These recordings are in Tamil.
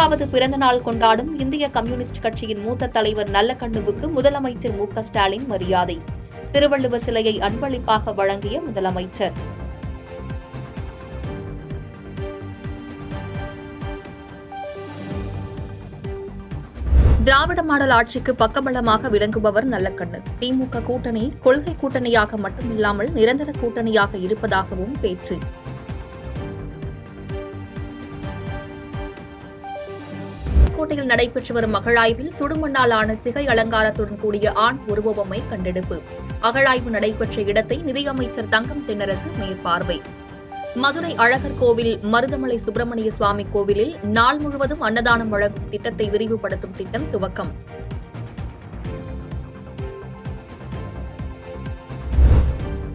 100வது பிறந்த நாள் கொண்டாடும் இந்திய கம்யூனிஸ்ட் கட்சியின் மூத்த தலைவர் நல்லக்கண்ணுவுக்கு முதலமைச்சர் மு.க.ஸ்டாலின் மரியாதை. திருவள்ளுவர் சிலையை அன்பளிப்பாக வழங்கிய முதலமைச்சர். திராவிட மாடல் ஆட்சிக்கு பக்கபலமாக விளங்குபவர் நல்லக்கண்ணு. திமுக கூட்டணி கொள்கை கூட்டணியாக மட்டுமில்லாமல் நிரந்தர கூட்டணியாக இருப்பதாகவும் பேச்சு. கோட்டையில் நடைபெற்று வரும் அகழாய்வில் சுடுமண்ணால் ஆன சிகை அலங்காரத்துடன் கூடிய ஆண் உருவபொம்மை கண்டெடுப்பு. அகழாய்வு நடைபெற்ற இடத்தை நிதியமைச்சர் தங்கம் தென்னரசு மேற்பார்வை. மதுரை அழகர் கோவில் மருதமலை சுப்பிரமணிய சுவாமி கோவிலில் நாள் முழுவதும் அன்னதானம் வழங்கும் திட்டத்தை விரிவுபடுத்தும் திட்டம் துவக்கம்.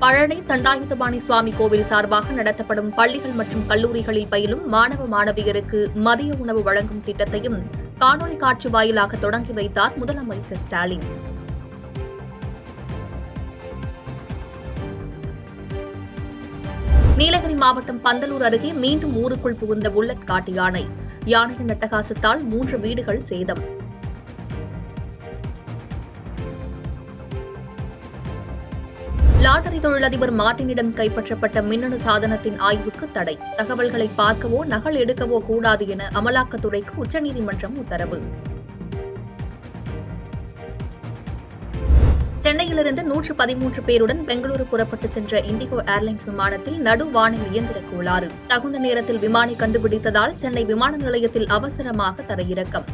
பழனி தண்டாயுதபாணி சுவாமி கோவில் சார்பாக நடத்தப்படும் பள்ளிகள் மற்றும் கல்லூரிகளில் பயிலும் மாணவ மாணவியருக்கு மதிய உணவு வழங்கும் திட்டத்தையும் காணொலி காட்சி வாயிலாக தொடங்கி வைத்தார் முதலமைச்சர் ஸ்டாலின். நீலகிரி மாவட்டம் பந்தலூர் அருகே மீண்டும் ஊருக்குள் புகுந்த புல்லட் காட்டு யானை. யானையின் அட்டகாசத்தால் 3 வீடுகள் சேதம். லாட்டரி தொழிலதிபர் மார்டினிடம் கைப்பற்றப்பட்ட மின்னணு சாதனத்தின் ஆய்வுக்கு தடை. தகவல்களை பார்க்கவோ நகல் எடுக்கவோ கூடாது என அமலாக்கத்துறைக்கு உச்சநீதிமன்றம் உத்தரவு. சென்னையிலிருந்து 113 பேருடன் பெங்களூரு புறப்பட்டுச் சென்ற இண்டிகோ ஏர்லைன்ஸ் விமானத்தில் நடுவானில் இயந்திர கோளாறு. தகுந்த நேரத்தில் விமானி கண்டுபிடித்ததால் சென்னை விமான நிலையத்தில் அவசரமாக தரையிறக்கம்.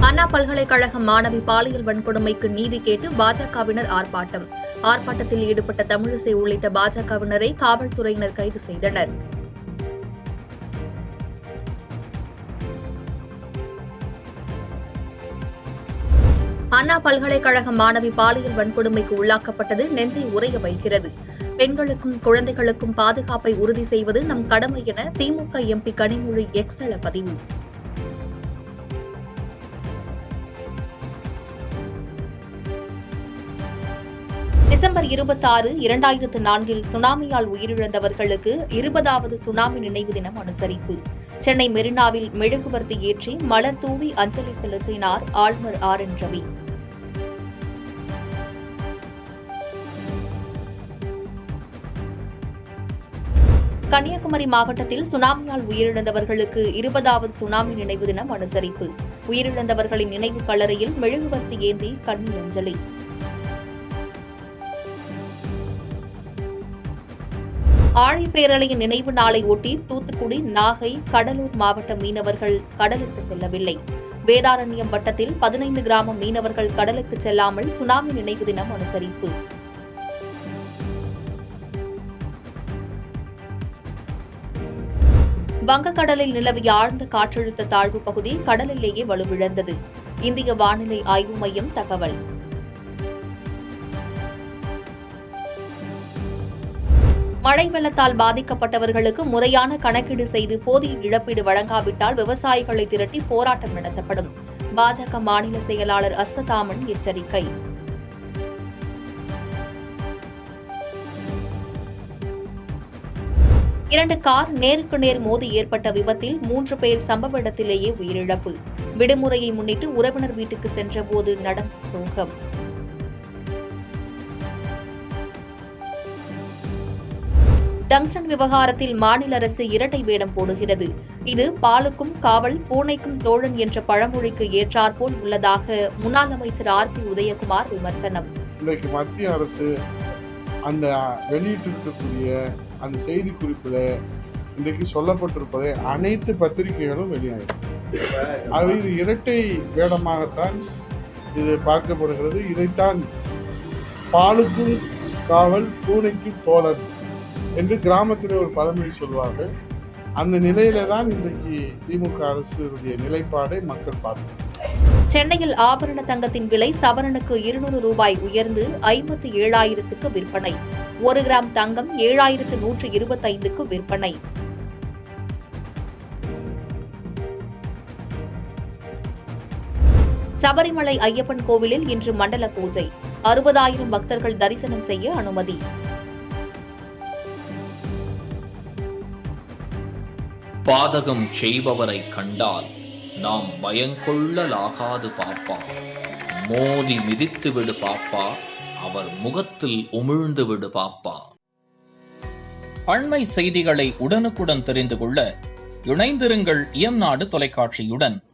அண்ணா பல்கலைக்கழக மாணவி பாலியல் வன்கொடுமைக்கு நீதி கேட்டு பாஜகவினர் ஆர்ப்பாட்டம். ஆர்ப்பாட்டத்தில் ஈடுபட்ட தமிழிசை உள்ளிட்ட பாஜகவினரை காவல்துறையினர் கைது செய்தனர். அண்ணா பல்கலைக்கழக மாணவி பாலியல் வன்கொடுமைக்கு உள்ளாக்கப்பட்டது நெஞ்சை உறைய வைக்கிறது. பெண்களுக்கும் குழந்தைகளுக்கும் பாதுகாப்பை உறுதி செய்வது நம் கடமை என திமுக எம்பி கனிமொழி எக்ஸ்தல பதிவு. டிசம்பர் 26, 2004 சுனாமியால் உயிரிழந்தவர்களுக்கு 20வது சுனாமி நினைவு தினம் அனுசரிப்பு. சென்னை மெரினாவில் மெழுகுவர்த்தி ஏற்றி மலர் தூவி அஞ்சலி செலுத்தினார் ஆளுநர் ஆர்.என். ரவி. கன்னியாகுமரி மாவட்டத்தில் சுனாமியால் உயிரிழந்தவர்களுக்கு 20வது சுனாமி நினைவு தினம் அனுசரிப்பு. உயிரிழந்தவர்களின் நினைவு கல்லறையில் மெழுகுவர்த்தி ஏந்தி கண்ணீர் அஞ்சலி. ஆழிப்பேரலையின் நினைவு நாளை ஒட்டி தூத்துக்குடி, நாகை, கடலூர் மாவட்ட மீனவர்கள் கடலுக்கு செல்லவில்லை. வேதாரண்யம் வட்டத்தில் 15 கிராம மீனவர்கள் கடலுக்கு செல்லாமல் சுனாமி நினைவு தினம் அனுசரிப்பு. வங்கக்கடலில் நிலவிய ஆழ்ந்த காற்றழுத்த தாழ்வு பகுதி கடலிலேயே வலுவிழந்தது. இந்திய வானிலை ஆய்வு மையம் தகவல். மழை வெள்ளத்தால் பாதிக்கப்பட்டவர்களுக்கு முறையான கணக்கீடு செய்து போதிய இழப்பீடு வழங்காவிட்டால் விவசாயிகளை திரட்டி போராட்டம் நடத்தப்படும். பாஜக மாநில செயலாளர் அஸ்வத்தாமன் எச்சரிக்கை. இரண்டு கார் நேருக்கு நேர் மோதி ஏற்பட்ட விபத்தில் 3 பேர் சம்பவ இடத்திலேயே உயிரிழப்பு. விடுமுறையை முன்னிட்டு உறவினர் வீட்டுக்கு சென்றபோது நடந்த சோகம். டங்ஸ்டன் விவகாரத்தில் மாநில அரசு இரட்டை வேடம் போடுகிறது. இது பாலுக்கும் காவல், பூனைக்கும் தோழன் என்ற பழமொழிக்கு ஏற்றாற்போல் உள்ளதாக முன்னாள் அமைச்சர் ஆர்.பி. உதயகுமார் விமர்சனம். இன்றைக்கு மத்திய அரசு அந்த வெளியிட்டிருக்கக்கூடிய அந்த செய்தி குறிப்பில் இன்றைக்கு சொல்லப்பட்டிருப்பதை அனைத்து பத்திரிகைகளும் வெளியாகும். இது இரட்டை வேடமாகத்தான் இது பார்க்கப்படுகிறது. இதைத்தான் பாலுக்கும் காவல், பூனைக்கும் தோழன் என்று கிராமத்தில் ஒரு பழமொழி சொல்வார்கள். அந்த நிலையில தான் இன்றைக்கு திமுக அரசுடைய நிலைப்பாடை மக்கள் பார்த்தார். சென்னையில் ஆபரண தங்கத்தின் விலை சவரனுக்கு 200 ரூபாய் உயர்ந்து 57,000க்கு விற்பனை. 1 கிராம் தங்கம் 7,125க்கு விற்பனை. சபரிமலை ஐயப்பன் கோவிலில் இன்று மண்டல பூஜை. 60,000 பக்தர்கள் தரிசனம் செய்ய அனுமதி. பாதகம் செய்பவரை கண்டால் நாம் பயங்கொள்ளலாகாது பாப்பா. மோதி மிதித்து விடு பாப்பா, அவர் முகத்தில் உமிழ்ந்து விடு பாப்பா. அண்மை செய்திகளை உடனுக்குடன் தெரிந்து கொள்ள இணைந்திருங்கள் இயம்நாடு தொலைக்காட்சியுடன்.